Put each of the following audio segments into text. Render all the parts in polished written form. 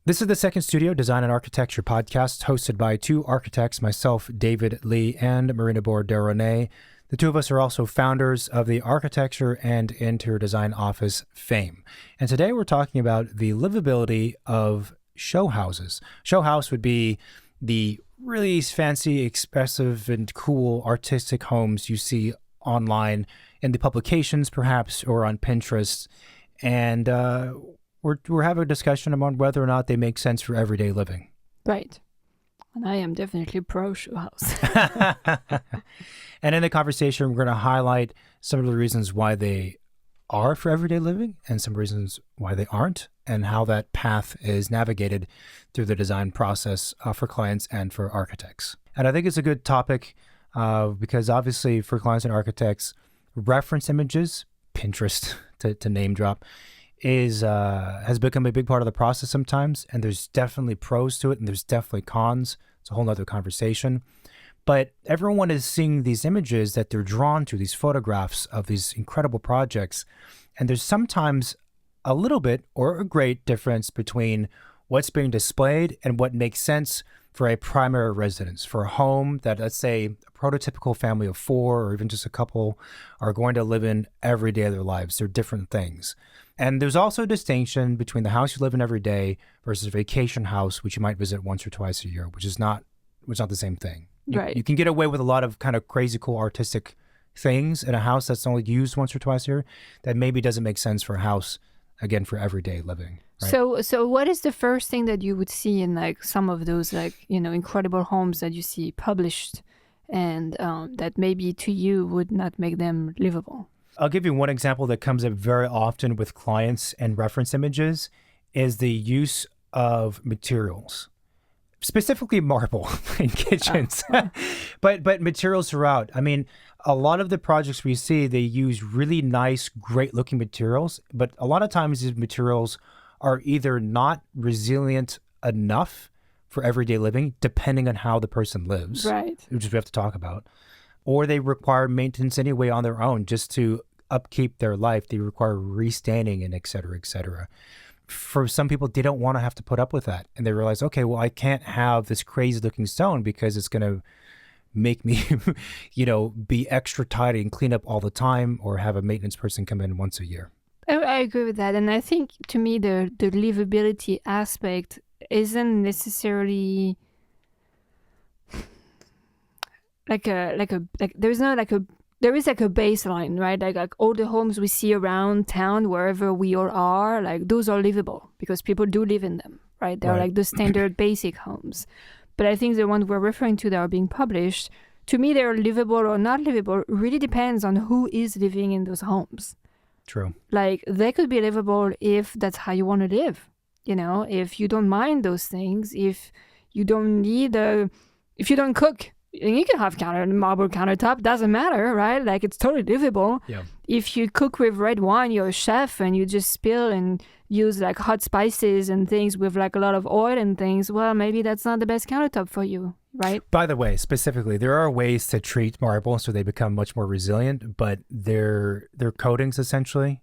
This is the Second Studio Design and Architecture podcast hosted by two architects, myself, David Lee, and Marina Bourderonnet. The two of us are also founders of the Architecture and Interior Design Office Fame. And today we're talking about the livability of show houses. Show house would be the really fancy, expressive, and cool artistic homes you see online in the publications, perhaps, or on Pinterest. And we're having a discussion about whether or not they make sense for everyday living. Right. And I am definitely pro show house. And in the conversation, we're going to highlight some of the reasons why they are for everyday living and some reasons why they aren't, and how that path is navigated through the design process for clients and for architects. And I think it's a good topic because obviously for clients and architects, reference images, Pinterest to name drop, has become a big part of the process sometimes, and there's definitely pros to it and there's definitely cons. It's a whole nother conversation. But everyone is seeing these images that they're drawn to, these photographs of these incredible projects. And there's sometimes a little bit or a great difference between what's being displayed and what makes sense for a primary residence, for a home that, let's say, a prototypical family of four or even just a couple are going to live in every day of their lives. They're different things. And there's also a distinction between the house you live in every day versus a vacation house, which you might visit once or twice a year, which is not the same thing. Right. You can get away with a lot of kind of crazy, cool, artistic things in a house that's only used once or twice a year that maybe doesn't make sense for a house, again, for everyday living. Right? So what is the first thing that you would see in like some of those incredible homes that you see published and that maybe to you would not make them livable? I'll give you one example that comes up very often with clients and reference images is the use of materials. Specifically marble in kitchens, but materials throughout. I mean, a lot of the projects we see, they use really nice, great looking materials, but a lot of times these materials are either not resilient enough for everyday living, depending on how the person lives, right? Which we have to talk about, or they require maintenance anyway on their own just to upkeep their life. They require restanding and et cetera, et cetera. For some people, they don't want to have to put up with that. And they realize, okay, well, I can't have this crazy looking stone because it's going to make me, be extra tidy and clean up all the time, or have a maintenance person come in once a year. I agree with that. And I think to me, the livability aspect isn't necessarily there is like a baseline, right? Like all the homes we see around town, wherever we all are, like those are livable because people do live in them, right? They're like the standard basic homes. But I think the ones we're referring to that are being published, to me, they're livable or not livable really depends on who is living in those homes. True. Like they could be livable if that's how you want to live, if you don't mind those things, if you don't if you don't cook, you can have marble countertop, doesn't matter, right? Like it's totally livable. Yeah. If you cook with red wine, you're a chef and you just spill and use like hot spices and things with like a lot of oil and things, well, maybe that's not the best countertop for you, right? By the way, specifically, there are ways to treat marble so they become much more resilient, but they're coatings essentially,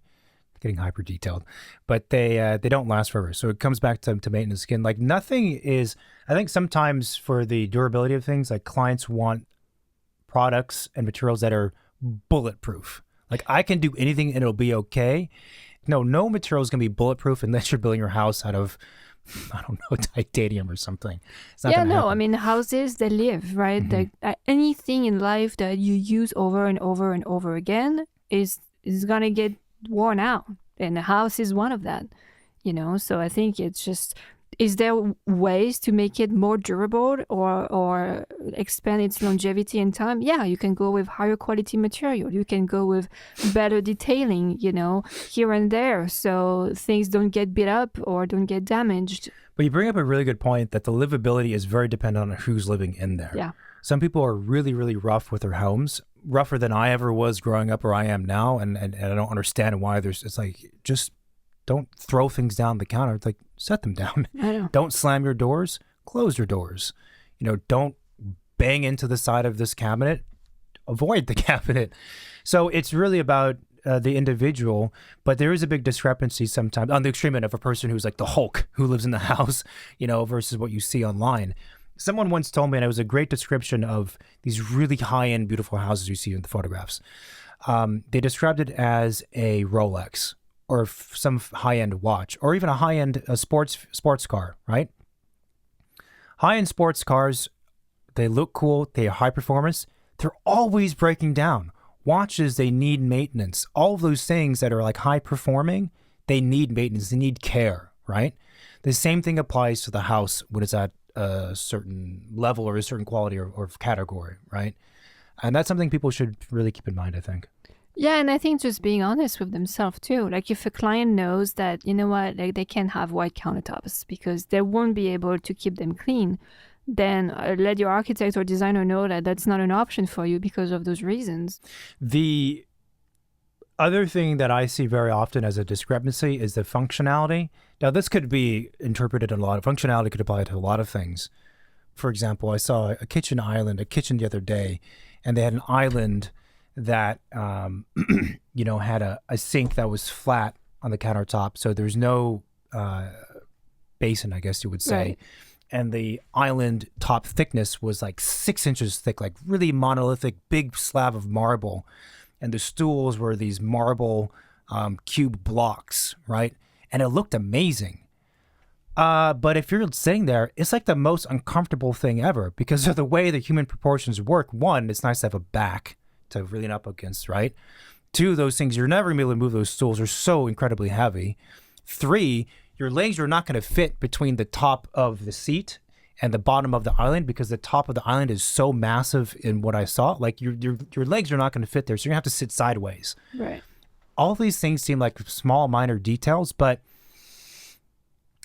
getting hyper detailed, but they don't last forever. So it comes back to maintenance skin. Like nothing is, I think sometimes for the durability of things, like clients want products and materials that are bulletproof. Like I can do anything and it'll be okay. No material is going to be bulletproof unless you're building your house out of, I don't know, titanium or something. It's not happen. I mean, houses, they live, right? Mm-hmm. Anything in life that you use over and over and over again is going to get worn out. And a house is one of that, So I think it's just, is there ways to make it more durable or expand its longevity in time? Yeah, you can go with higher quality material. You can go with better detailing, here and there. So things don't get beat up or don't get damaged. But you bring up a really good point that the livability is very dependent on who's living in there. Yeah. Some people are really, really rough with their homes, rougher than I ever was growing up or I am now. And I don't understand why it's like, just don't throw things down the counter. It's like, set them down. I know. Don't slam your doors, close your doors. Don't bang into the side of this cabinet, avoid the cabinet. So it's really about the individual, but there is a big discrepancy sometimes on the extreme end of a person who's like the Hulk who lives in the house, versus what you see online. Someone once told me, and it was a great description of these really high-end, beautiful houses you see in the photographs. They described it as a Rolex or some high-end watch, or even a high-end sports car, right? High-end sports cars, they look cool, they are high performance, they're always breaking down. Watches, they need maintenance. All of those things that are like high performing, they need maintenance, they need care, right? The same thing applies to the house when it's at a certain level or a certain quality or category, right? And that's something people should really keep in mind, I think. Yeah, and I think just being honest with themselves too. Like if a client knows that, you know what, like they can't have white countertops because they won't be able to keep them clean, then let your architect or designer know that that's not an option for you because of those reasons. The other thing that I see very often as a discrepancy is the functionality. Now, this could be interpreted in a lot of functionality, could apply to a lot of things. For example, I saw a kitchen the other day, and they had an island that, had a sink that was flat on the countertop. So there's no basin, I guess you would say. Right. And the island top thickness was like 6 inches thick, like really monolithic, big slab of marble. And the stools were these marble cube blocks, right? And it looked amazing. But if you're sitting there, it's like the most uncomfortable thing ever because of the way the human proportions work. One, it's nice to have a back to lean up against, right? Two, those things, you're never going to be able to move those stools. They're so incredibly heavy. Three, your legs are not going to fit between the top of the seat and the bottom of the island because the top of the island is so massive in what I saw. Like your legs are not going to fit there. So you're going to have to sit sideways. Right. All of these things seem like small, minor details, but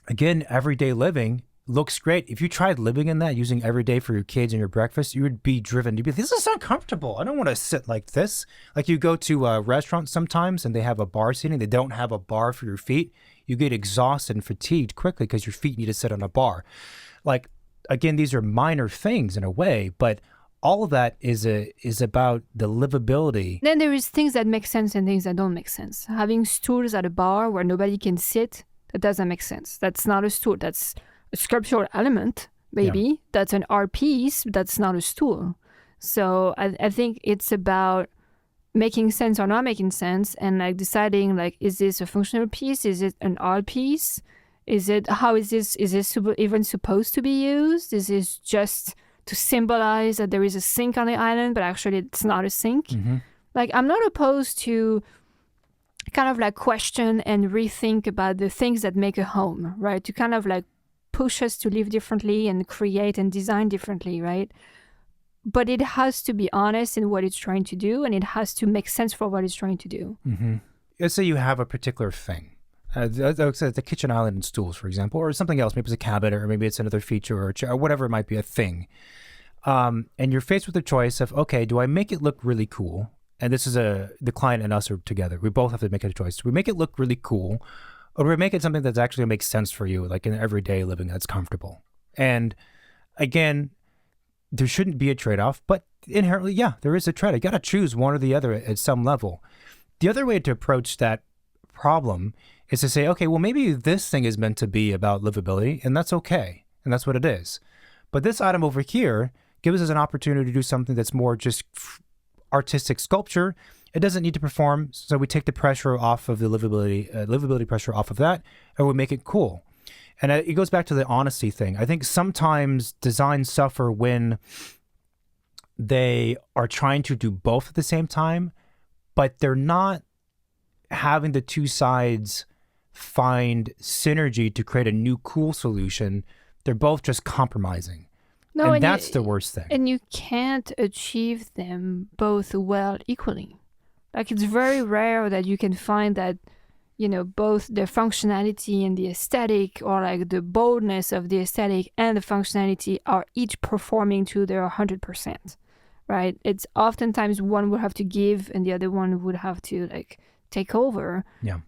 again, everyday living looks great. If you tried living in that, using every day for your kids and your breakfast, you would be driven. You'd be, this is uncomfortable. I don't want to sit like this. Like you go to a restaurant sometimes and they have a bar seating. They don't have a bar for your feet. You get exhausted and fatigued quickly because your feet need to sit on a bar. Like, again, these are minor things in a way, but all of that is about the livability. Then there is things that make sense and things that don't make sense. Having stools at a bar where nobody can sit, that doesn't make sense. That's not a stool. That's a sculptural element, maybe. Yeah. That's an art piece. That's not a stool. So I think it's about making sense or not making sense and like deciding like, is this a functional piece? Is it an art piece? Is this even supposed to be used? Is this just to symbolize that there is a sink on the island, but actually it's not a sink? Mm-hmm. Like I'm not opposed to kind of like question and rethink about the things that make a home, right? To kind of like push us to live differently and create and design differently, right? But it has to be honest in what it's trying to do, and it has to make sense for what it's trying to do. Mm-hmm. Let's say you have a particular thing. The kitchen island and stools, for example, or something else. Maybe it's a cabinet, or maybe it's another feature or a chair, or whatever it might be, a thing. And you're faced with the choice of, okay, do I make it look really cool? And this is the client and us are together. We both have to make a choice. Do we make it look really cool, or do we make it something that's actually makes sense for you, like in everyday living that's comfortable? And again, there shouldn't be a trade-off, but inherently, yeah, there is a trade. You got to choose one or the other at some level. The other way to approach that problem is to say, okay, well, maybe this thing is meant to be about livability, and that's okay, and that's what it is. But this item over here gives us an opportunity to do something that's more just artistic sculpture. It doesn't need to perform, so we take the pressure off of the livability pressure off of that, and we make it cool. And it goes back to the honesty thing. I think sometimes designs suffer when they are trying to do both at the same time, but they're not having the two sides find synergy to create a new cool solution. They're both just compromising. No, and that's the worst thing. And you can't achieve them both well equally. Like it's very rare that you can find that, you know, both the functionality and the aesthetic, or like the boldness of the aesthetic and the functionality are each performing to their 100%, right? It's oftentimes one would have to give and the other one would have to like take over. Yeah.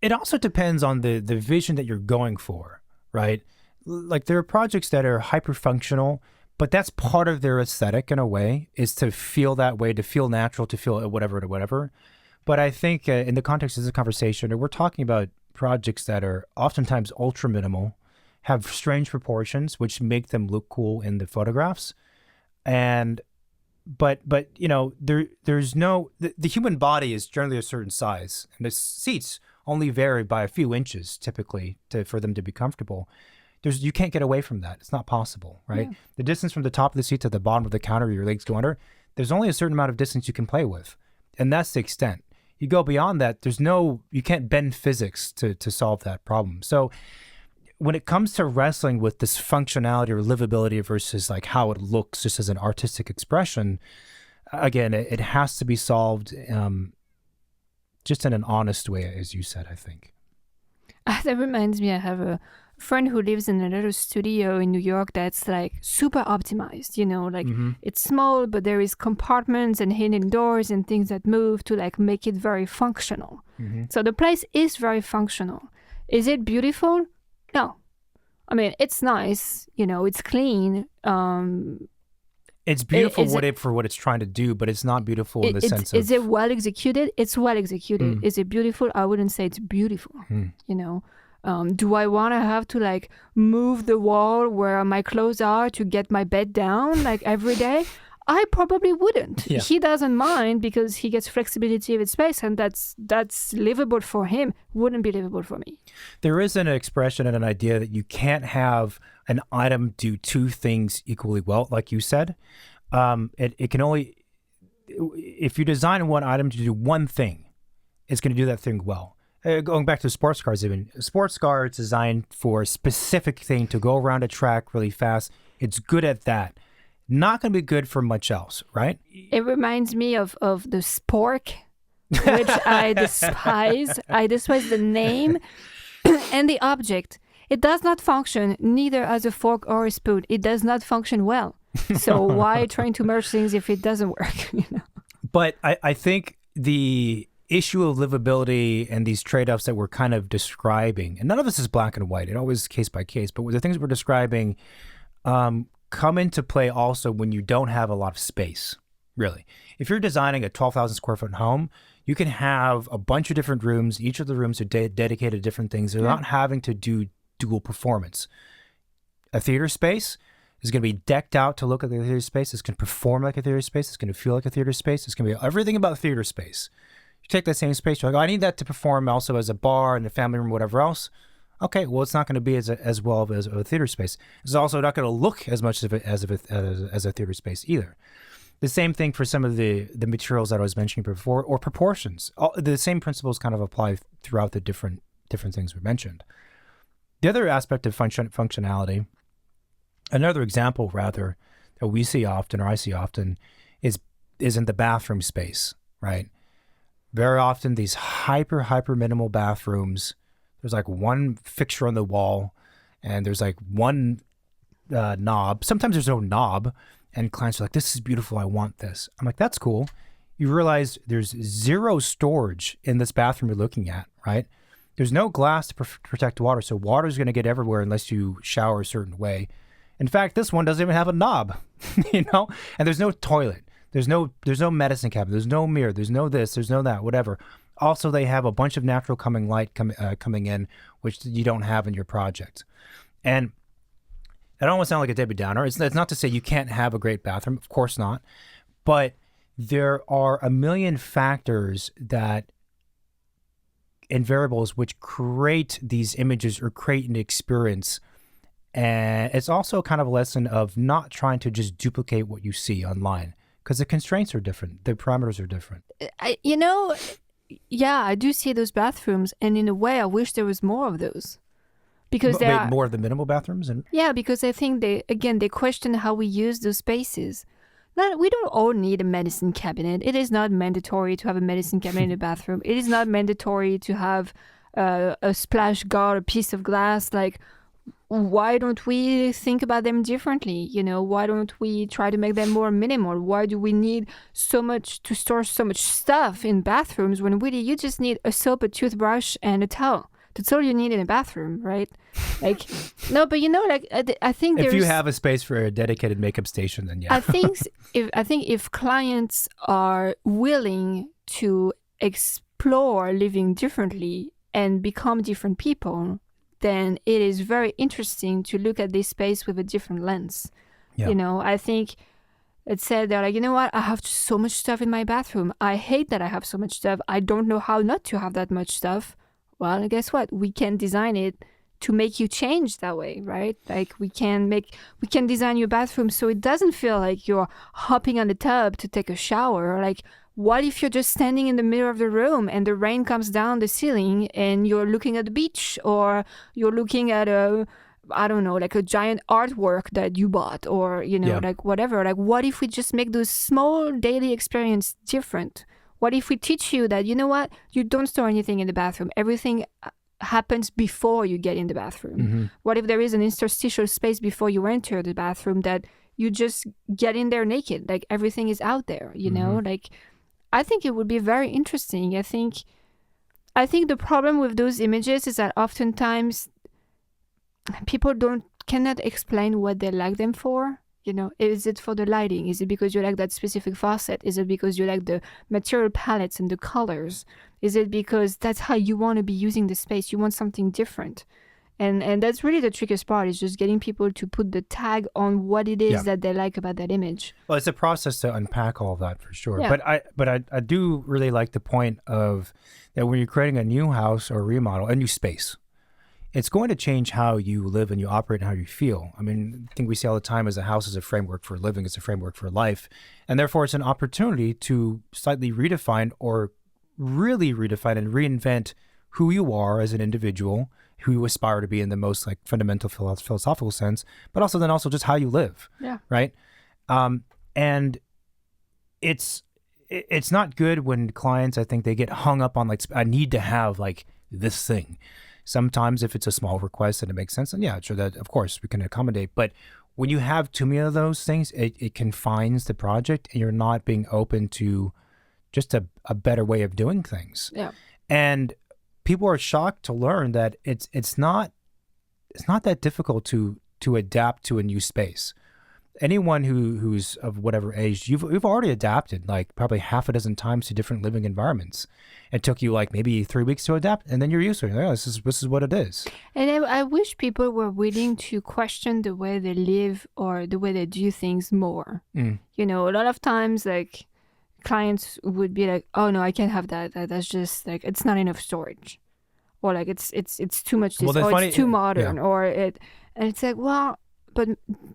It also depends on the vision that you're going for, right? Like there are projects that are hyper functional, But that's part of their aesthetic in a way, is to feel that way, to feel natural, to feel whatever. But I think in the context of this conversation, we're talking about projects that are oftentimes ultra minimal, have strange proportions, which make them look cool in the photographs. And but there's no the human body is generally a certain size, and the seats only vary by a few inches typically for them to be comfortable. You can't get away from that. It's not possible, right? Yeah. The distance from the top of the seat to the bottom of the counter where your legs go under, there's only a certain amount of distance you can play with, and that's the extent. You go beyond that, you can't bend physics to solve that problem. So when it comes to wrestling with this functionality or livability versus like how it looks just as an artistic expression, again, it has to be solved just in an honest way, as you said, I think. That reminds me, I have a friend who lives in a little studio in New York that's like super optimized, it's small, but there is compartments and hidden doors and things that move to like make it very functional. So the place is very functional. Is it beautiful? No. I mean, it's nice, it's clean. It's beautiful for what it's trying to do, but it's not beautiful in the sense of... Is it well executed? It's well executed. Is it beautiful? I wouldn't say it's beautiful, Do I want to have to like move the wall where my clothes are to get my bed down like every day? I probably wouldn't. Yeah. He doesn't mind because he gets flexibility of his space, and that's livable for him. Wouldn't be livable for me. There is an expression and an idea that you can't have an item do two things equally well, like you said. It can only, if you design one item to do one thing, it's going to do that thing well. Going back to sports cars, even a sports car is designed for a specific thing to go around a track really fast. It's good at that. Not going to be good for much else, right? It reminds me of the spork, which I despise. I despise the name and the object. It does not function neither as a fork or a spoon. It does not function well. So why trying to merge things if it doesn't work? But I think the issue of livability and these trade-offs that we're kind of describing, and none of this is black and white. It always is case by case. But the things we're describing come into play also when you don't have a lot of space, really. If you're designing a 12,000 square foot home, you can have a bunch of different rooms. Each of the rooms are dedicated to different things. They're not having to do dual performance. A theater space is going to be decked out to look like a theater space. It's going to perform like a theater space. It's going to feel like a theater space. It's going to be everything about theater space. You take that same space, you're like, I need that to perform also as a bar and a family room, whatever else. Okay, well, it's not going to be as well as a theater space. It's also not going to look as much as a theater space either. The same thing for some of the materials that I was mentioning before, or proportions. The same principles kind of apply throughout the different things we mentioned. The other aspect of functionality, another example rather, that we see often, or I see often, is in the bathroom space, right? Very often these hyper minimal bathrooms, there's like one fixture on the wall and there's like one knob. Sometimes there's no knob, and clients are like, this is beautiful, I want this. I'm like, that's cool. You realize there's zero storage in this bathroom you're looking at, right? There's no glass to protect water, so water is going to get everywhere unless you shower a certain way. In fact, this one doesn't even have a knob, and there's no toilet. There's no medicine cabinet. There's no mirror. There's no this. There's no that. Whatever. Also, they have a bunch of natural light coming in, which you don't have in your project. And I don't want to sound like a Debbie Downer. It's not to say you can't have a great bathroom. Of course not. But there are a million factors and variables which create these images or create an experience. And it's also kind of a lesson of not trying to just duplicate what you see online, because the constraints are different. The parameters are different. Yeah, I do see those bathrooms, and in a way, I wish there was more of those, because more of the minimal bathrooms. Yeah, because I think they question how we use those spaces. We don't all need a medicine cabinet. It is not mandatory to have a medicine cabinet in a bathroom. It is not mandatory to have a splash guard, a piece of glass. Like, why don't we think about them differently? Why don't we try to make them more minimal? Why do we need so much to store so much stuff in bathrooms when really you just need a soap, a toothbrush, and a towel? That's all you need in a bathroom, right? Like, no, but like I think if you have a space for a dedicated makeup station, then yeah. I think if clients are willing to explore living differently and become different people, then it is very interesting to look at this space with a different lens. Yeah. I think it said they're like, you know what? I have so much stuff in my bathroom. I hate that I have so much stuff. I don't know how not to have that much stuff. Well, guess what? We can design it to make you change that way, right? Like we can design your bathroom so it doesn't feel like you're hopping on the tub to take a shower. Like, what if you're just standing in the middle of the room and the rain comes down the ceiling and you're looking at the beach, or you're looking at like a giant artwork that you bought, or, like whatever. Like, what if we just make those small daily experience different? What if we teach you that, you know what? You don't store anything in the bathroom. Everything happens before you get in the bathroom. Mm-hmm. What if there is an interstitial space before you enter the bathroom that you just get in there naked? Like, everything is out there, Mm-hmm. Like, I think it would be very interesting. I think the problem with those images is that oftentimes people cannot explain what they like them for. Is it for the lighting? Is it because you like that specific faucet? Is it because you like the material palettes and the colors? Is it because that's how you want to be using the space? You want something different. And that's really the trickiest part, is just getting people to put the tag on what it is that they like about that image. Well, it's a process to unpack all of that for sure. Yeah. But I do really like the point of that when you're creating a new house or remodel, a new space, it's going to change how you live and you operate and how you feel. I mean, I think we say all the time is a house is a framework for living, it's a framework for life. And therefore, it's an opportunity to slightly redefine or really redefine and reinvent who you are as an individual, who you aspire to be in the most like fundamental philosophical sense, but also just how you live. Yeah. Right. And it's not good when clients, I think they get hung up on like, I need to have like this thing. Sometimes if it's a small request and it makes sense, then yeah, sure, that of course we can accommodate. But when you have too many of those things, it confines the project and you're not being open to just a better way of doing things. Yeah. And people are shocked to learn that it's not that difficult to adapt to a new space. Anyone who's of whatever age, you've already adapted like probably half a dozen times to different living environments. It took you like maybe 3 weeks to adapt, and then you're used to it. Oh, this is what it is. And I wish people were willing to question the way they live or the way they do things more. A lot of times like clients would be like, "Oh no, I can't have that. That's just like it's not enough storage," or like it's too much. It's too modern, and it's like, well. But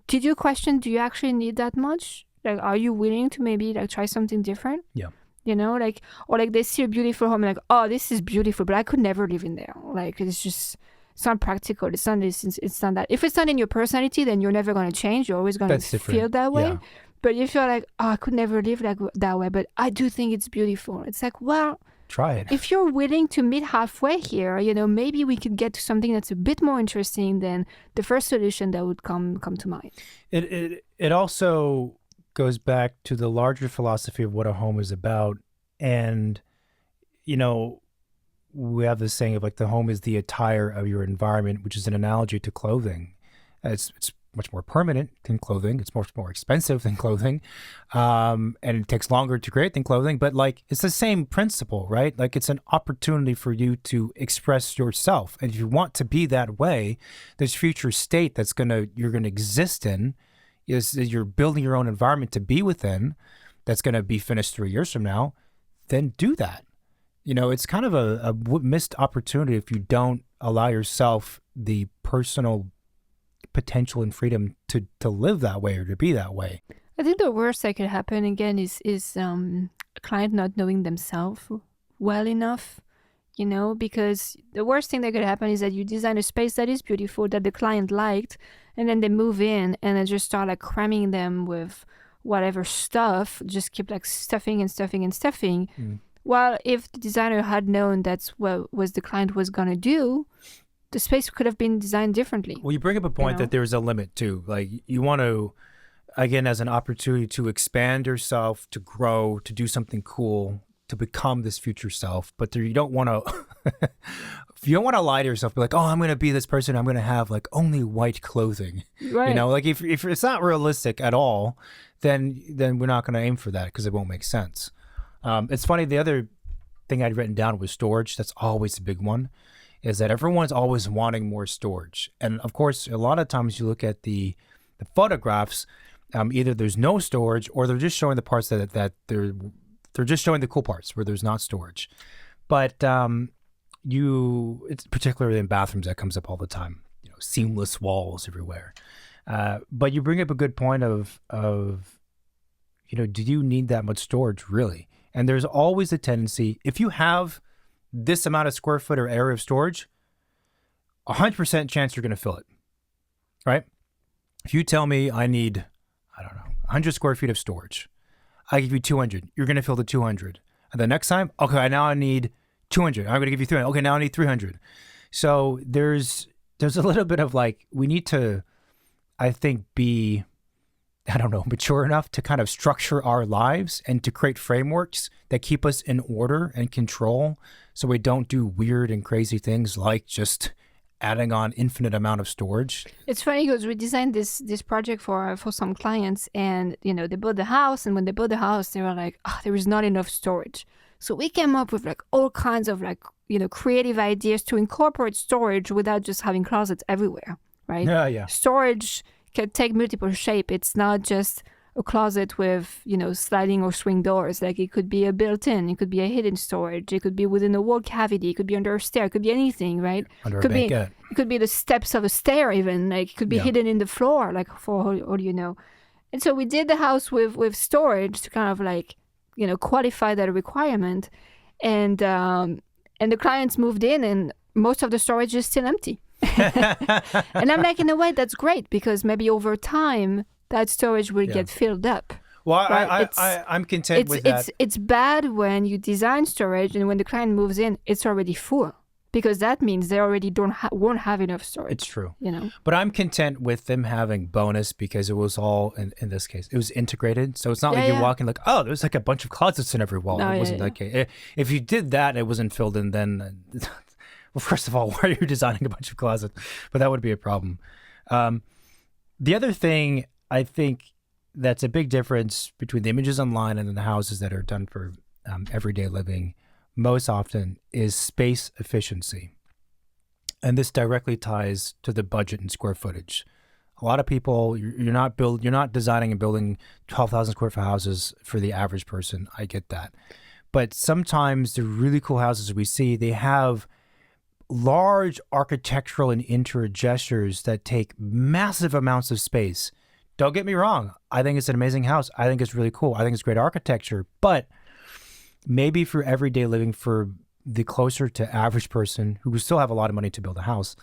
did you question, do you actually need that much? Like, are you willing to maybe like try something different? Yeah. Like, or like they see a beautiful home and like, oh, this is beautiful, but I could never live in there. Like, it's not practical. It's not that. If it's not in your personality, then you're never going to change. You're always going to feel that way. Yeah. But if you're like, oh, I could never live like that way, but I do think it's beautiful. It's like, well, try it. If you're willing to meet halfway here, maybe we could get to something that's a bit more interesting than the first solution that would come to mind. It also goes back to the larger philosophy of what a home is about. And, we have this saying of like the home is the attire of your environment, which is an analogy to clothing. It's much more permanent than clothing. It's much more expensive than clothing. And it takes longer to create than clothing, but like it's the same principle, right? Like it's an opportunity for you to express yourself. And if you want to be that way, this future state you're going to exist in is you're building your own environment to be within that's going to be finished 3 years from now, then do that. It's kind of a missed opportunity if you don't allow yourself the personal potential and freedom to live that way or to be that way. I think the worst that could happen again is a client not knowing themselves well enough, because the worst thing that could happen is that you design a space that is beautiful, that the client liked, and then they move in and then just start like cramming them with whatever stuff, just keep like stuffing and stuffing and stuffing. Well, if the designer had known that's what was the client was going to do, the space could have been designed differently. Well, you bring up a point that there's a limit too. Like you want to, again, as an opportunity to expand yourself, to grow, to do something cool, to become this future self, but you don't want to you don't want to lie to yourself, be like, oh, I'm going to be this person, I'm going to have like only white clothing. Right. You know, like if it's not realistic at all, then we're not going to aim for that because it won't make sense. It's funny, the other thing I'd written down was storage. That's always a big one, is that everyone's always wanting more storage. And of course, a lot of times you look at the photographs, either there's no storage or they're just showing the parts that they're just showing the cool parts where there's not storage. But it's particularly in bathrooms that comes up all the time, you know, seamless walls everywhere. But you bring up a good point of, you know, do you need that much storage really? And there's always a tendency, if you have this amount of square foot or area of storage, 100% chance you're going to fill it, right? If you tell me I need, I don't know, 100 square feet of storage, I give you 200, you're going to fill the 200. And the next time, okay, now I need 200. I'm going to give you 300. Okay, now I need 300. So there's a little bit of like, we need to, I think, be, I don't know, mature enough to kind of structure our lives and to create frameworks that keep us in order and control so we don't do weird and crazy things like just adding on infinite amount of storage. It's funny because we designed this project for some clients, and you know, they built the house, and when they built the house they were like, oh, there is not enough storage. So we came up with like all kinds of like, you know, creative ideas to incorporate storage without just having closets everywhere, right? Yeah. Storage can take multiple shape. It's not just a closet with, you know, sliding or swing doors. Like it could be a built-in, it could be a hidden storage, it could be within a wall cavity, it could be under a stair, it could be anything, right? Under it a banquette. It could be the steps of a stair even, like it could be hidden in the floor, like for all you know. And so we did the house with storage to kind of like, you know, qualify that requirement. And the clients moved in and most of the storage is still empty. And I'm like, in a way, that's great because maybe over time that storage will get filled up. Well, right? I'm content with that. It's bad when you design storage and when the client moves in, it's already full because that means they already won't have enough storage. It's true. You know, but I'm content with them having bonus because it was all in this case it was integrated. So it's not like you walk in like, oh, there's like a bunch of closets in every wall. No, it wasn't that case. If you did that and it wasn't filled in, then well, first of all, why are you designing a bunch of closets? But that would be a problem. The other thing I think that's a big difference between the images online and then the houses that are done for everyday living most often is space efficiency. And this directly ties to the budget and square footage. A lot of people, you're not designing and building 12,000 square foot houses for the average person. I get that. But sometimes the really cool houses we see, they have large architectural and interior gestures that take massive amounts of space. Don't get me wrong. I think it's an amazing house. I think it's really cool. I think it's great architecture. But maybe for everyday living, for the closer to average person who still have a lot of money to build a house,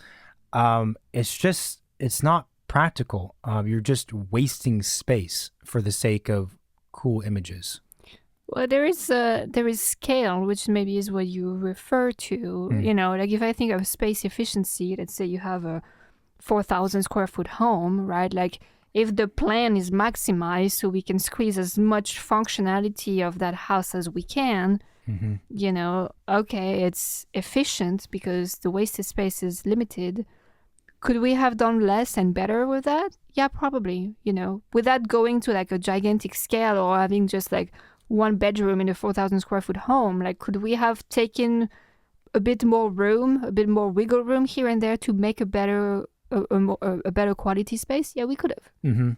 it's not practical. You're just wasting space for the sake of cool images. Well, there is scale, which maybe is what you refer to. You know, like if I think of space efficiency, let's say you have a 4,000 square foot home, right? Like if the plan is maximized so we can squeeze as much functionality of that house as we can, you know, okay, it's efficient because the wasted space is limited. Could we have done less and better with that? Yeah, probably, you know, without going to like a gigantic scale or having just like one bedroom in a 4,000 square foot home. Like, could we have taken a bit more room, a bit more wiggle room here and there to make a better quality space? Yeah, we could have.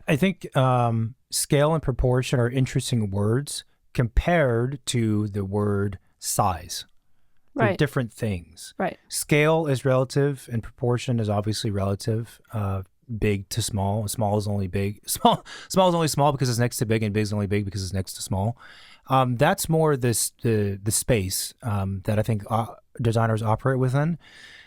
I think scale and proportion are interesting words compared to the word size. They're Right. different things. Right. Scale is relative and proportion is obviously relative. Big to small. Small is only big. Small is only small because it's next to big, and big is only big because it's next to small. That's more the space that I think designers operate within.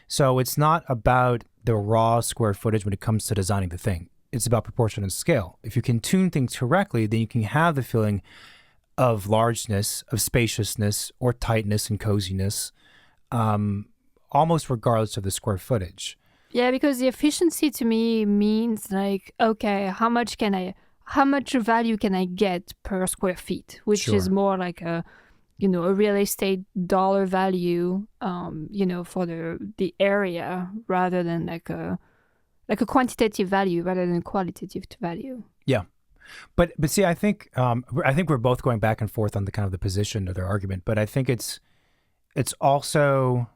So it's not about the raw square footage when it comes to designing the thing. It's about proportion and scale. If you can tune things correctly, then you can have the feeling of largeness, of spaciousness, or tightness and coziness, almost regardless of the square footage. Yeah, because the efficiency to me means like, okay, how much value can I get per square feet, which is more like a a real estate dollar value, for the area rather than like a quantitative value rather than qualitative value. Yeah. But see, I think we're both going back and forth on the kind of the position of their argument, but I think it's also,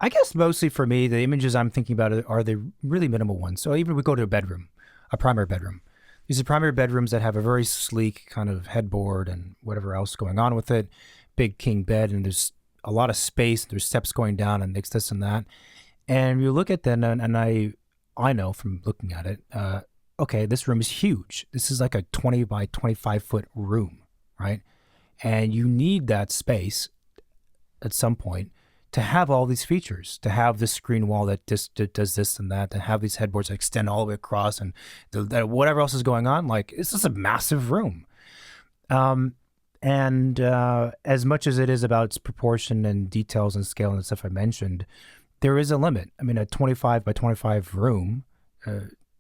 I guess mostly for me, the images I'm thinking about are the really minimal ones. So even we go to a primary bedroom. These are primary bedrooms that have a very sleek kind of headboard and whatever else going on with it, big king bed, and there's a lot of space. There's steps going down and this and that. And you look at them, and I know from looking at it, okay, this room is huge. This is like a 20 by 25 foot room, right? And you need that space at some point to have all these features, to have this screen wall that just does this and that, to have these headboards that extend all the way across, and whatever else is going on. Like, it's just a massive room. And as much as it is about its proportion and details and scale and the stuff I mentioned, there is a limit. I mean, a 25 by 25 room,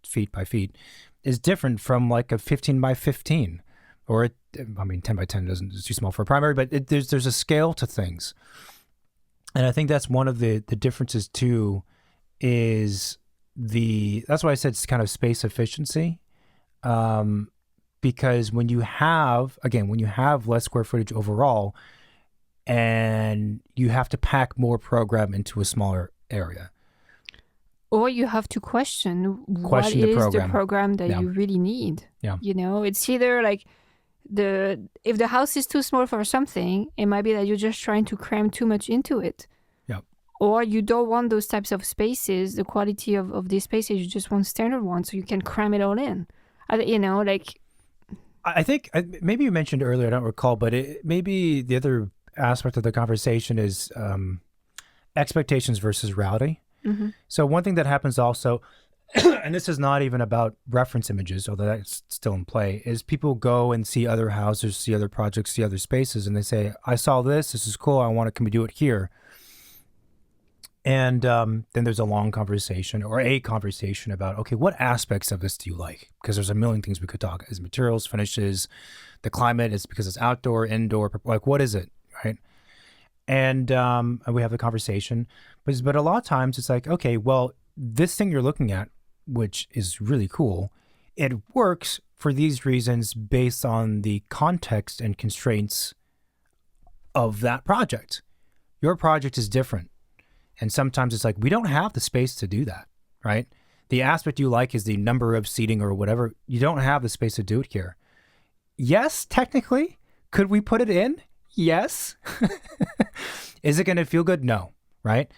feet by feet, is different from like a 15 by 15, or 10 by 10 it's too small for a primary, but there's a scale to things. And I think that's one of the differences too, that's why I said it's kind of space efficiency. Because when you have less square footage overall, and you have to pack more program into a smaller area. Or you have to question what is the program that you really need. Yeah. It's either like if the house is too small for something, it might be that you're just trying to cram too much into it. Yeah. Or you don't want those types of spaces, the quality of these spaces, you just want standard ones so you can cram it all in. I think maybe you mentioned earlier, I don't recall, but maybe the other aspect of the conversation is expectations versus reality. Mm-hmm. So one thing that happens also, and this is not even about reference images, although that's still in play, is people go and see other houses, see other projects, see other spaces, and they say, I saw this is cool, can we do it here? And then there's a long conversation or a conversation about, okay, what aspects of this do you like? Because there's a million things we could talk. Is materials, finishes, the climate, is because it's outdoor, indoor, like what is it, right? And we have a conversation, but a lot of times it's like, okay, well, this thing you're looking at, which is really cool, it works for these reasons based on the context and constraints of that project. Your project is different. And sometimes it's like, we don't have the space to do that, right? The aspect you like is the number of seating or whatever. You don't have the space to do it here. Yes, technically. Could we put it in? Yes. Is it going to feel good? No, right?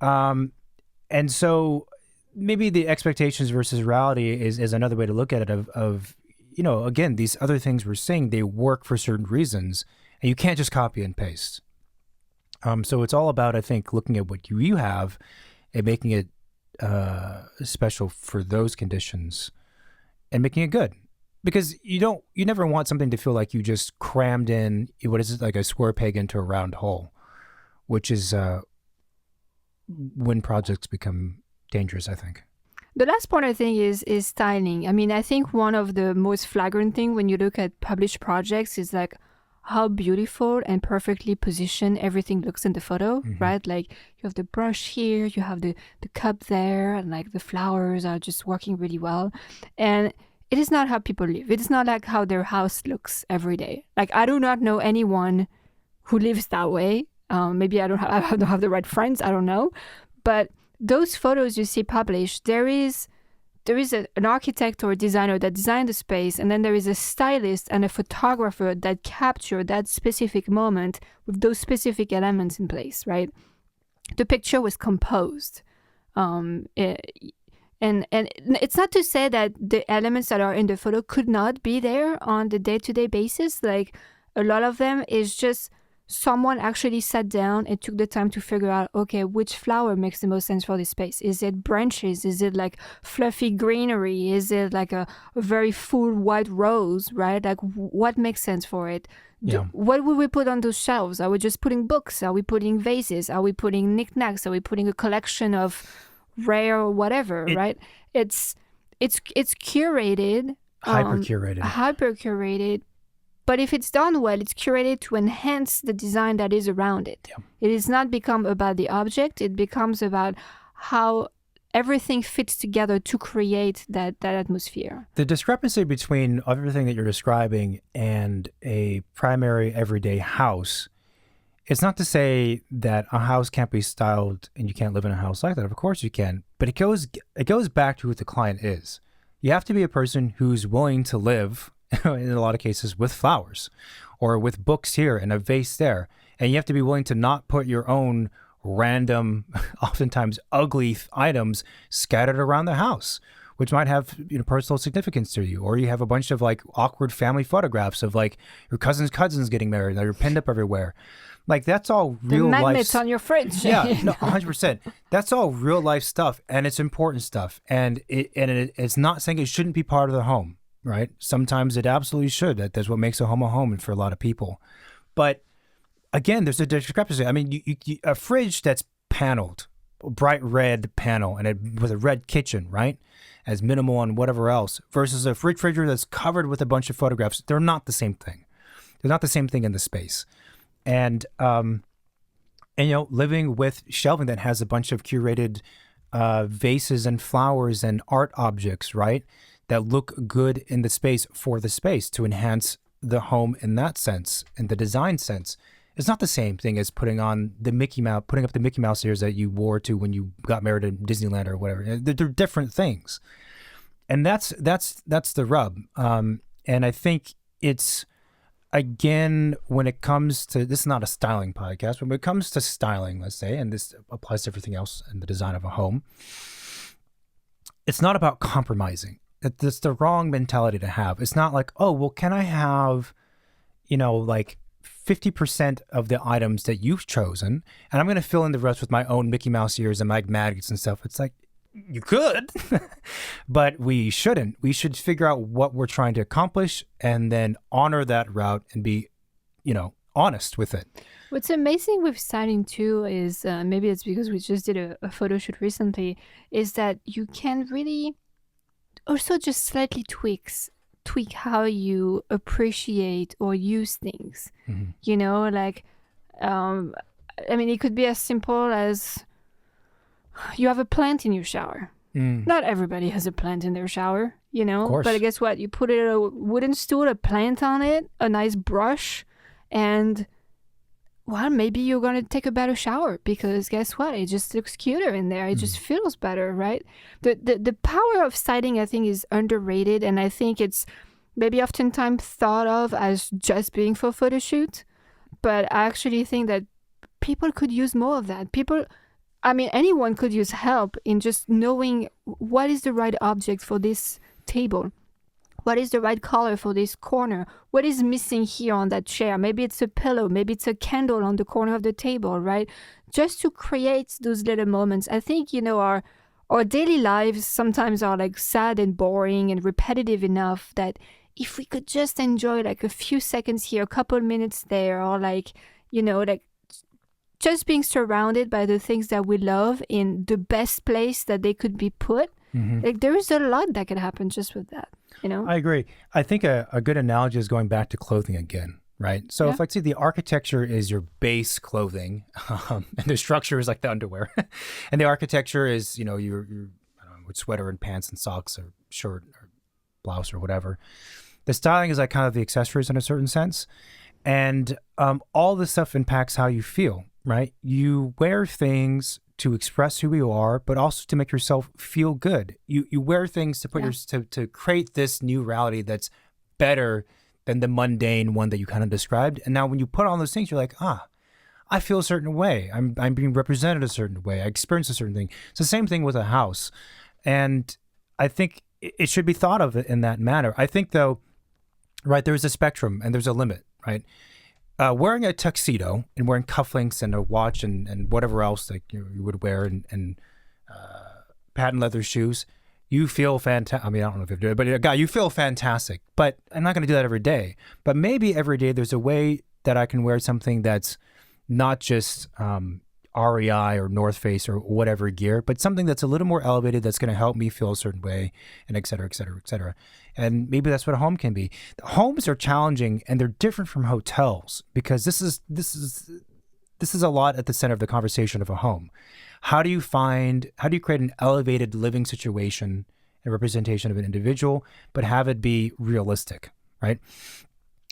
And so maybe the expectations versus reality is another way to look at it of again, these other things we're saying, they work for certain reasons, and you can't just copy and paste. So it's all about, I think, looking at what you have and making it special for those conditions and making it good. Because you never want something to feel like you just crammed in, what is it, like a square peg into a round hole, which is when projects become dangerous, I think. The last point I think is styling. I mean, I think one of the most flagrant thing when you look at published projects is like how beautiful and perfectly positioned everything looks in the photo, Mm-hmm. right? Like you have the brush here, you have the cup there, and like the flowers are just working really well. And it is not how people live. It is not like how their house looks every day. Like I do not know anyone who lives that way. Maybe I don't have the right friends. I don't know. But those photos you see published, there is an architect or a designer that designed the space, and then there is a stylist and a photographer that capture that specific moment with those specific elements in place, right? The picture was composed. And it's not to say that the elements that are in the photo could not be there on the day-to-day basis. Like a lot of them is just someone actually sat down and took the time to figure out, okay, which flower makes the most sense for this space? Is it branches? Is it like fluffy greenery? Is it like a very full white rose, right? Like what makes sense for it? Yeah. What would we put on those shelves? Are we just putting books? Are we putting vases? Are we putting knickknacks? Are we putting a collection of rare or whatever, right? It's curated. Hyper curated. Hyper curated. But if it's done well, it's curated to enhance the design that is around it. Yeah. It is not become about the object. It becomes about how everything fits together to create that atmosphere. The discrepancy between everything that you're describing and a primary everyday house, it's not to say that a house can't be styled and you can't live in a house like that. Of course you can. But it goes back to who the client is. You have to be a person who's willing to live, in a lot of cases, with flowers or with books here and a vase there. And you have to be willing to not put your own random, oftentimes ugly items scattered around the house, which might have personal significance to you. Or you have a bunch of like awkward family photographs of like your cousins getting married and they're pinned up everywhere. Like that's all real life. The magnets on your fridge. Yeah, no, 100%. That's all real life stuff, and it's important stuff. And it's not saying it shouldn't be part of the home, right? Sometimes it absolutely should. That's what makes a home and for a lot of people. But again, there's a discrepancy. I mean, a fridge that's paneled, a bright red panel, and with a red kitchen, right, as minimal on whatever else, versus a refrigerator that's covered with a bunch of photographs. They're not the same thing. They're not the same thing in the space. And living with shelving that has a bunch of curated vases and flowers and art objects, right, that look good in the space for the space to enhance the home in that sense, in the design sense. It's not the same thing as putting up the Mickey Mouse ears that you wore to when you got married in Disneyland or whatever. They're different things, and that's the rub. And I think it's, again, when it comes to, this is not a styling podcast, but when it comes to styling, let's say, and this applies to everything else in the design of a home, it's not about compromising. That's the wrong mentality to have. It's not like, oh, well, can I have, like 50% of the items that you've chosen, and I'm going to fill in the rest with my own Mickey Mouse ears and my magnets and stuff. It's like, you could, but we shouldn't. We should figure out what we're trying to accomplish and then honor that route and be, honest with it. What's amazing with styling too is, maybe it's because we just did a photo shoot recently, is that you can really also just slightly tweak how you appreciate or use things. Mm-hmm. It could be as simple as you have a plant in your shower. Not everybody has a plant in their shower, but guess what? You put a wooden stool, a plant on it, a nice brush, and maybe you're going to take a better shower because guess what? It just looks cuter in there. It just feels better, right? The power of styling, I think, is underrated, and I think it's maybe oftentimes thought of as just being for photo shoot, but I actually think that people could use more of that. Anyone could use help in just knowing what is the right object for this table. What is the right color for this corner? What is missing here on that chair? Maybe it's a pillow. Maybe it's a candle on the corner of the table, right? Just to create those little moments. I think, our daily lives sometimes are like sad and boring and repetitive enough that if we could just enjoy like a few seconds here, a couple minutes there, or just being surrounded by the things that we love in the best place that they could be put. Mm-hmm. Like there is a lot that could happen just with that, I agree. I think a good analogy is going back to clothing again, right? So if let's say the architecture is your base clothing, and the structure is like the underwear, and the architecture is, your I don't know, with sweater and pants and socks or shirt or blouse or whatever. The styling is like kind of the accessories in a certain sense. And all this stuff impacts how you feel. Right? You wear things to express who you are, but also to make yourself feel good. You wear things to put to create this new reality that's better than the mundane one that you kind of described. And now when you put on those things, you're like, I feel a certain way. I'm being represented a certain way. I experience a certain thing. It's the same thing with a house. And I think it should be thought of in that manner. I think though, right, there's a spectrum and there's a limit, right? Wearing a tuxedo and wearing cufflinks and a watch and whatever else like you would wear and patent leather shoes, you feel fantastic. I don't know if you do it, but a guy, you feel fantastic. But I'm not going to do that every day. But maybe every day there's a way that I can wear something that's not just REI or North Face or whatever gear, but something that's a little more elevated that's going to help me feel a certain way, and et cetera, et cetera, et cetera. And maybe that's what a home can be. Homes are challenging and they're different from hotels because this is a lot at the center of the conversation of a home. How do you create an elevated living situation and representation of an individual, but have it be realistic, right?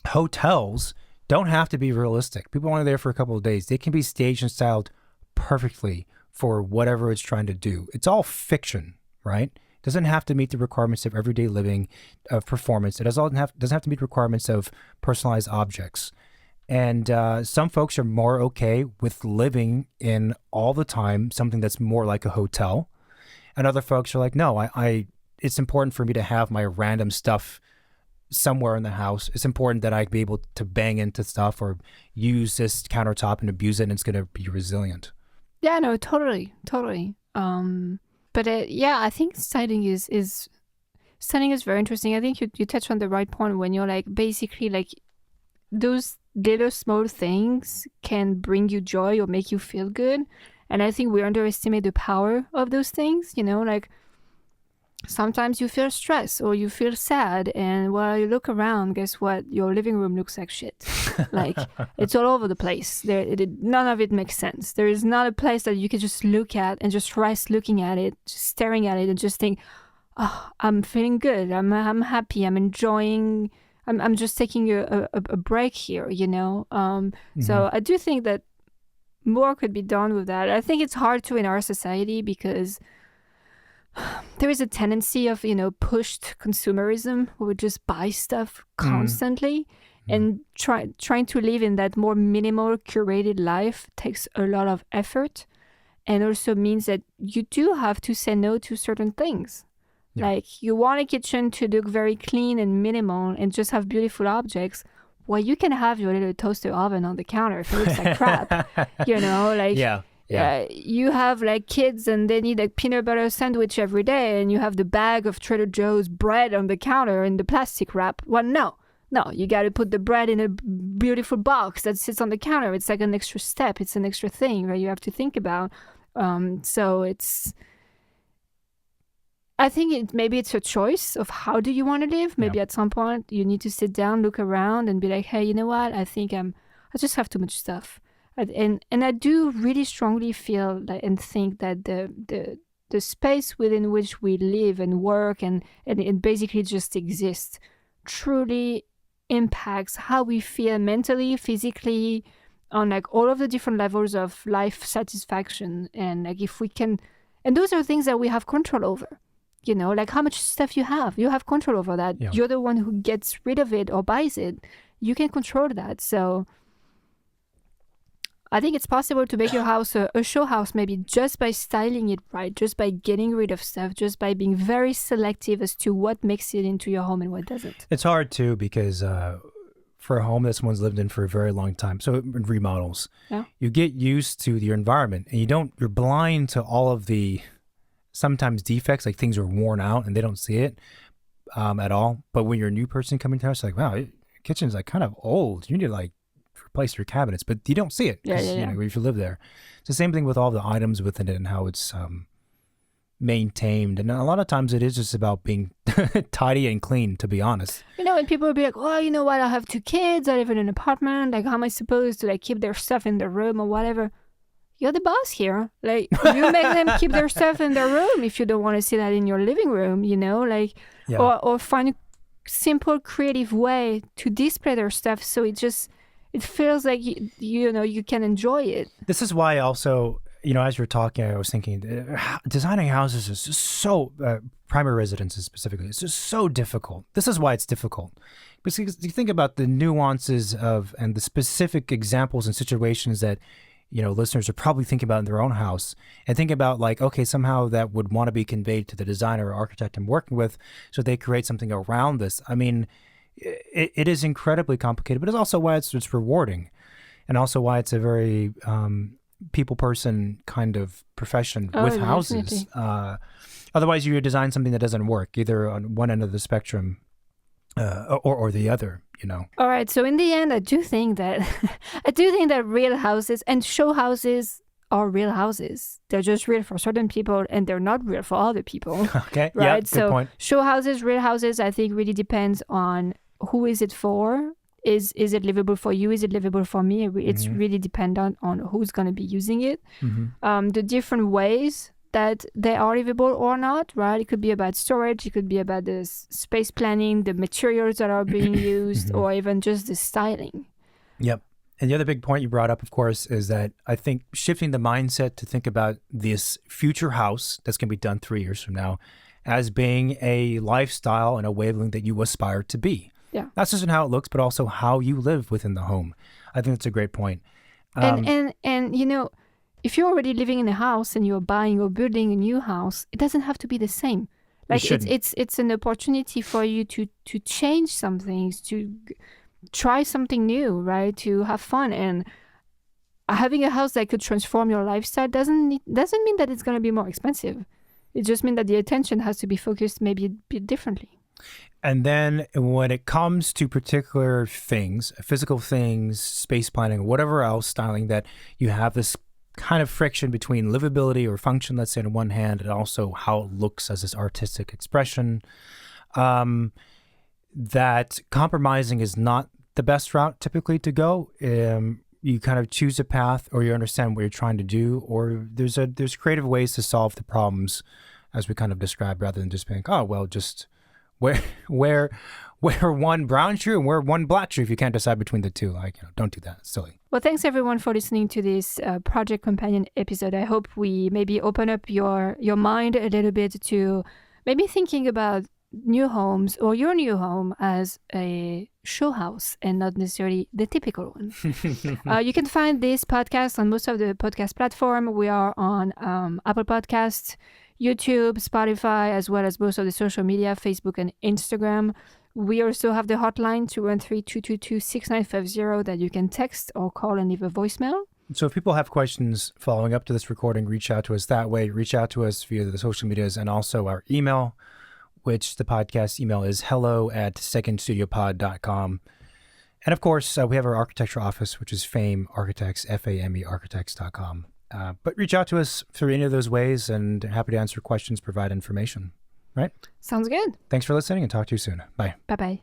Hotels don't have to be realistic. People aren't there for a couple of days. They can be staged and styled perfectly for whatever it's trying to do. It's all fiction, right? It doesn't have to meet the requirements of everyday living, of performance. It doesn't have to meet requirements of personalized objects. And some folks are more okay with living in all the time something that's more like a hotel. And other folks are like, no, it's important for me to have my random stuff somewhere in the house. It's important that I be able to bang into stuff or use this countertop and abuse it, and it's going to be resilient. Yeah, no, totally. But I think styling is very interesting. I think you touched on the right point when you're like, basically like those little small things can bring you joy or make you feel good. And I think we underestimate the power of those things, like sometimes you feel stressed or you feel sad, and while you look around, guess what? Your living room looks like shit. Like it's all over the place. None of it makes sense. There is not a place that you can just look at and just rest looking at it, just staring at it, and just think, "Oh, I'm feeling good. I'm happy. I'm enjoying. I'm just taking a break here." So I do think that more could be done with that. I think it's hard to in our society because there is a tendency of, pushed consumerism where we just buy stuff constantly. And trying to live in that more minimal, curated life takes a lot of effort, and also means that you do have to say no to certain things. Yeah. Like you want a kitchen to look very clean and minimal and just have beautiful objects. Well, you can have your little toaster oven on the counter if it looks like crap. Yeah. You have like kids and they need a peanut butter sandwich every day, and you have the bag of Trader Joe's bread on the counter in the plastic wrap. Well, no, you got to put the bread in a beautiful box that sits on the counter. It's like an extra step. It's an extra thing that you have to think about. I think maybe it's a choice of how do you want to live. Maybe at some point you need to sit down, look around, and be like, hey, you know what? I think I just have too much stuff. And I do really strongly feel and think that the space within which we live and work and basically just exist truly impacts how we feel mentally, physically, on like all of the different levels of life satisfaction. And like if we can, and those are things that we have control over. Like how much stuff you have control over that. Yeah. You're the one who gets rid of it or buys it. You can control that. So I think it's possible to make your house a show house, maybe just by styling it right, just by getting rid of stuff, just by being very selective as to what makes it into your home and what doesn't. It's hard too because for a home that someone's lived in for a very long time, so remodels, you get used to your environment and you're blind to all of the sometimes defects, like things are worn out and they don't see it at all. But when you're a new person coming to the house, like, wow, your kitchen's like kind of old. You need to like replace your cabinets, but you don't see it because if you live there. It's the same thing with all the items within it and how it's maintained. And a lot of times it is just about being tidy and clean, to be honest. And people will be like, oh, you know what? I have 2 kids. I live in an apartment. Like, how am I supposed to like keep their stuff in their room or whatever? You're the boss here. Like, you make them keep their stuff in their room if you don't want to see that in your living room, or find a simple, creative way to display their stuff so it feels like, you can enjoy it. This is why also, as you're talking, I was thinking, designing houses is just so, primary residences specifically, it's just so difficult. This is why it's difficult. Because you think about the nuances and the specific examples and situations that listeners are probably thinking about in their own house, and think about like, okay, somehow that would want to be conveyed to the designer or architect I'm working with, so they create something around this. I mean, it is incredibly complicated, but it's also why it's rewarding, and also why it's a very people person kind of profession with houses. Otherwise, you design something that doesn't work either on one end of the spectrum or the other. All right. So in the end, I do think that real houses and show houses are real houses. They're just real for certain people and they're not real for other people. Okay. Right? Yeah, good So point. show houses, real houses, I think really depends on who is it for. Is it livable for you? Is it livable for me? It's really dependent on who's going to be using it. The different ways that they are livable or not, right? It could be about storage. It could be about the space planning, the materials that are being used, or even just the styling. Yep. And the other big point you brought up, of course, is that I think shifting the mindset to think about this future house that's going to be done 3 years from now as being a lifestyle and a way of living that you aspire to be. Yeah. Not just in how it looks, but also how you live within the home. I think that's a great point. And you know, if you're already living in a house and you're buying or building a new house, it doesn't have to be the same. Like it's an opportunity for you to change some things, to try something new, right? To have fun. And having a house that could transform your lifestyle doesn't mean that it's going to be more expensive. It just means that the attention has to be focused maybe a bit differently. And then when it comes to particular things, physical things, space planning, whatever else, styling, that you have this kind of friction between livability or function, let's say, on one hand, and also how it looks as this artistic expression, that compromising is not the best route typically to go. You kind of choose a path, or you understand what you're trying to do, or there's creative ways to solve the problems, as we kind of described, rather than just being, oh, well, just wear one brown shoe and wear one black shoe if you can't decide between the two. Like, don't do that. It's silly. Well, thanks everyone for listening to this Project Companion episode. I hope we maybe open up your mind a little bit to maybe thinking about new homes or your new home as a show house and not necessarily the typical one. You can find this podcast on most of the podcast platform. We are on Apple Podcasts, YouTube, Spotify, as well as most of the social media, Facebook and Instagram. We also have the hotline 213-222-6950 that you can text or call and leave a voicemail. So if people have questions following up to this recording, reach out to us that way. Reach out to us via the social medias and also our email, which the podcast email is hello@secondstudiopod.com. And of course, we have our architecture office, which is Fame Architects, FAME Architects.com. But reach out to us through any of those ways, and happy to answer questions, provide information. Right? Sounds good. Thanks for listening, and talk to you soon. Bye. Bye-bye.